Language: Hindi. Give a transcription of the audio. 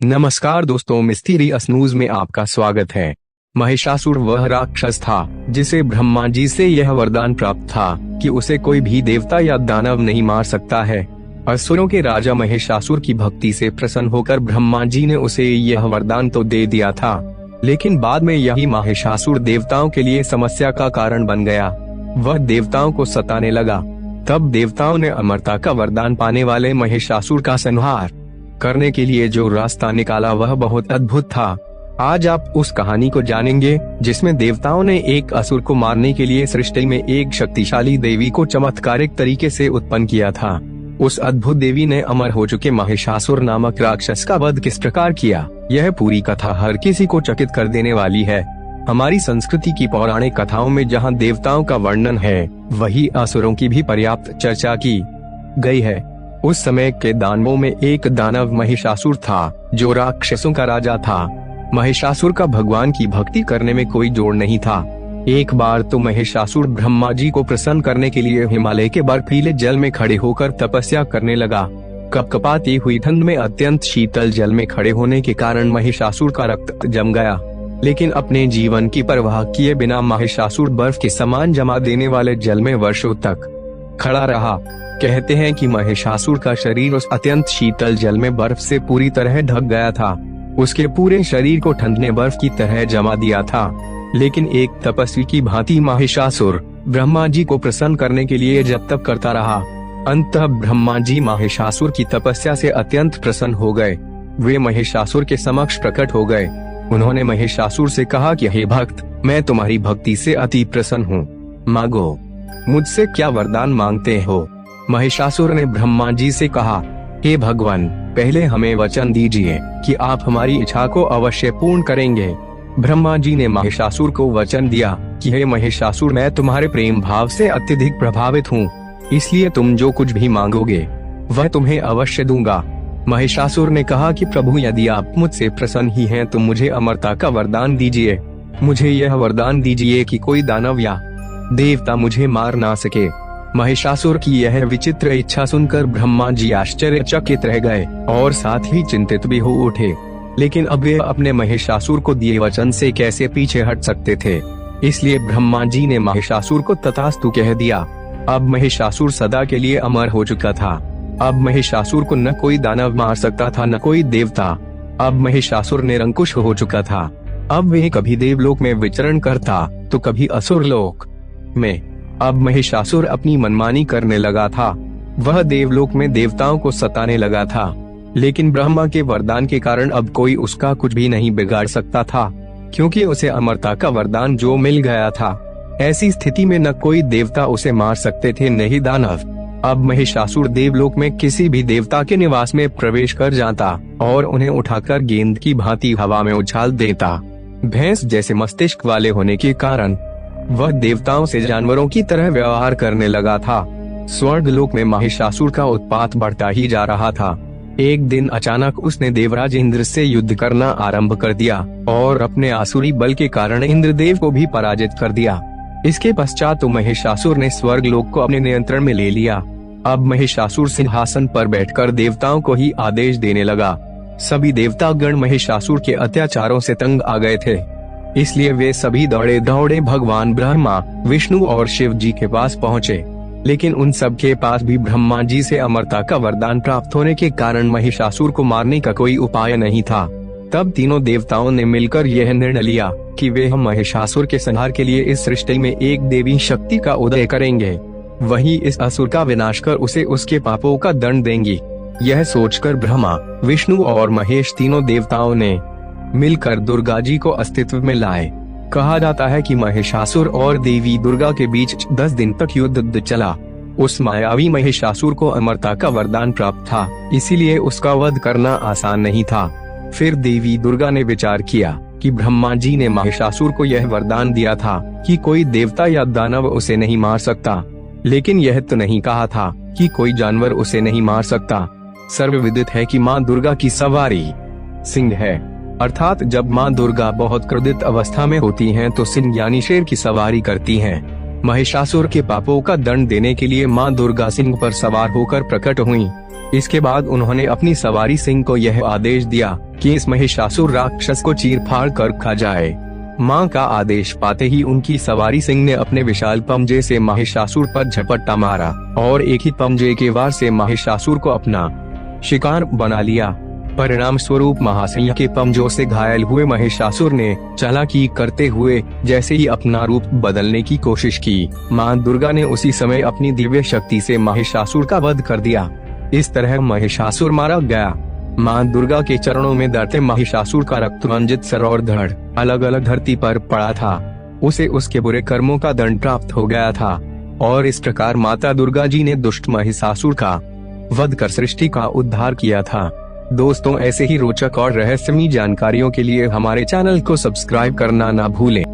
नमस्कार दोस्तों, मिस्टीरियस न्यूज में आपका स्वागत है। महिषासुर वह राक्षस था जिसे ब्रह्मा जी से यह वरदान प्राप्त था कि उसे कोई भी देवता या दानव नहीं मार सकता है। असुरों के राजा महिषासुर की भक्ति से प्रसन्न होकर ब्रह्मा जी ने उसे यह वरदान तो दे दिया था, लेकिन बाद में यही महिषासुर देवताओं के लिए समस्या का कारण बन गया। वह देवताओं को सताने लगा। तब देवताओं ने अमरता का वरदान पाने वाले महिषासुर का संहार करने के लिए जो रास्ता निकाला वह बहुत अद्भुत था। आज आप उस कहानी को जानेंगे जिसमें देवताओं ने एक असुर को मारने के लिए सृष्टि में एक शक्तिशाली देवी को चमत्कारिक तरीके से उत्पन्न किया था। उस अद्भुत देवी ने अमर हो चुके महिषासुर नामक राक्षस का वध किस प्रकार किया, यह पूरी कथा हर किसी को चकित कर देने वाली है। हमारी संस्कृति की पौराणिक कथाओं में जहाँ देवताओं का वर्णन है, वही असुरों की भी पर्याप्त चर्चा की गई है। उस समय के दानवों में एक दानव महिषासुर था जो राक्षसों का राजा था। महिषासुर का भगवान की भक्ति करने में कोई जोड़ नहीं था। एक बार तो महिषासुर ब्रह्मा जी को प्रसन्न करने के लिए हिमालय के बर्फीले जल में खड़े होकर तपस्या करने लगा। कपकपाती हुई ठंड में अत्यंत शीतल जल में खड़े होने के कारण महिषासुर का रक्त जम गया, लेकिन अपने जीवन की परवाह किए बिना महिषासुर बर्फ के समान जमा देने वाले जल में वर्षों तक खड़ा रहा। कहते हैं कि महिषासुर का शरीर उस अत्यंत शीतल जल में बर्फ से पूरी तरह ढक गया था। उसके पूरे शरीर को ठंड ने बर्फ की तरह जमा दिया था। लेकिन एक तपस्वी की भांति महिषासुर ब्रह्मा जी को प्रसन्न करने के लिए जप तप करता रहा। अंततः ब्रह्मा जी महिषासुर की तपस्या से अत्यंत प्रसन्न हो गए। वे महिषासुर के समक्ष प्रकट हो गए। उन्होंने महिषासुर से कहा कि हे भक्त, मैं तुम्हारी भक्ति से अति प्रसन्न हूँ, मांगो, मुझसे क्या वरदान मांगते हो। महिषासुर ने ब्रह्मा जी से कहा, हे भगवान, पहले हमें वचन दीजिए कि आप हमारी इच्छा को अवश्य पूर्ण करेंगे। ब्रह्मा जी ने महिषासुर को वचन दिया कि हे महिषासुर, मैं तुम्हारे प्रेम भाव से अत्यधिक प्रभावित हूँ, इसलिए तुम जो कुछ भी मांगोगे वह तुम्हें अवश्य दूंगा। महिषासुर ने कहा कि प्रभु, यदि आप मुझसे प्रसन्न ही हैं तो मुझे अमरता का वरदान दीजिए। मुझे यह वरदान दीजिए कि कोई दानव या देवता मुझे मार ना सके। महिषासुर की यह विचित्र इच्छा सुनकर ब्रह्मा जी आश्चर्यचकित रह गए और साथ ही चिंतित भी हो उठे। लेकिन अब वे अपने महिषासुर को दिए वचन से कैसे पीछे हट सकते थे, इसलिए ब्रह्मा जी ने महिषासुर को तथास्तु कह दिया। अब महिषासुर सदा के लिए अमर हो चुका था। अब महिषासुर को न कोई दानव मार सकता था न कोई देवता। अब महिषासुर निरंकुश हो चुका था। अब वे कभी देवलोक में विचरण करता तो कभी असुर लोक में। अब महिषासुर अपनी मनमानी करने लगा था। वह देवलोक में देवताओं को सताने लगा था, लेकिन ब्रह्मा के वरदान के कारण अब कोई उसका कुछ भी नहीं बिगाड़ सकता था, क्योंकि उसे अमरता का वरदान जो मिल गया था। ऐसी स्थिति में न कोई देवता उसे मार सकते थे न ही दानव। अब महिषासुर देवलोक में किसी भी देवता के निवास में प्रवेश कर जाता और उन्हें उठाकर गेंद की भांति हवा में उछाल देता। भैंस जैसे मस्तिष्क वाले होने के कारण वह देवताओं से जानवरों की तरह व्यवहार करने लगा था। स्वर्गलोक में महिषासुर का उत्पात बढ़ता ही जा रहा था। एक दिन अचानक उसने देवराज इंद्र से युद्ध करना आरंभ कर दिया और अपने आसुरी बल के कारण इंद्रदेव को भी पराजित कर दिया। इसके पश्चात तो महिषासुर ने स्वर्गलोक को अपने नियंत्रण में ले लिया। अब महिषासुर सिंहासन पर बैठकर देवताओं को ही आदेश देने लगा। सभी देवतागण महिषासुर के अत्याचारों से तंग आ गए थे, इसलिए वे सभी दौड़े दौड़े भगवान ब्रह्मा, विष्णु और शिव जी के पास पहुँचे। लेकिन उन सब के पास भी ब्रह्मा जी से अमरता का वरदान प्राप्त होने के कारण महिषासुर को मारने का कोई उपाय नहीं था। तब तीनों देवताओं ने मिलकर यह निर्णय लिया कि वे हम महिषासुर के संहार के लिए इस सृष्टि में एक देवी शक्ति का उदय करेंगे, वही इस असुर का विनाश कर उसे उसके पापों का दंड देंगी। यह सोचकर ब्रह्मा, विष्णु और महेश तीनों देवताओं ने मिलकर दुर्गा जी को अस्तित्व में लाए। कहा जाता है कि महिषासुर और देवी दुर्गा के बीच 10 दिन तक युद्ध चला। उस मायावी महिषासुर को अमरता का वरदान प्राप्त था, इसीलिए उसका वध करना आसान नहीं था। फिर देवी दुर्गा ने विचार किया कि ब्रह्मा जी ने महिषासुर को यह वरदान दिया था कि कोई देवता या दानव उसे नहीं मार सकता, लेकिन यह तो नहीं कहा था कि कोई जानवर उसे नहीं मार सकता। सर्वविदित है कि माँ दुर्गा की सवारी सिंह है, अर्थात जब माँ दुर्गा बहुत क्रोधित अवस्था में होती हैं तो सिंह यानी शेर की सवारी करती हैं। महिषासुर के पापों का दंड देने के लिए माँ दुर्गा सिंह पर सवार होकर प्रकट हुईं। इसके बाद उन्होंने अपनी सवारी सिंह को यह आदेश दिया कि इस महिषासुर राक्षस को चीर फाड़ कर खा जाए। मां का आदेश पाते ही उनकी सवारी सिंह ने अपने विशाल पंजे से महिषासुर पर झपट्टा मारा और एक ही पंजे के वार से महिषासुर को अपना शिकार बना लिया। परिणाम स्वरूप महासिंह के पंजों से घायल हुए महिषासुर ने चालाकी करते हुए जैसे ही अपना रूप बदलने की कोशिश की, मां दुर्गा ने उसी समय अपनी दिव्य शक्ति से महिषासुर का वध कर दिया। इस तरह महिषासुर मारा गया। मां दुर्गा के चरणों में दर्दे महिषासुर का रक्त रंजित सर और धड़ अलग अलग धरती पर पड़ा था। उसे उसके बुरे कर्मों का दंड प्राप्त हो गया था और इस प्रकार माता दुर्गा जी ने दुष्ट महिषासुर का वध कर सृष्टि का उद्धार किया था। दोस्तों, ऐसे ही रोचक और रहस्यमयी जानकारियों के लिए हमारे चैनल को सब्सक्राइब करना ना भूलें।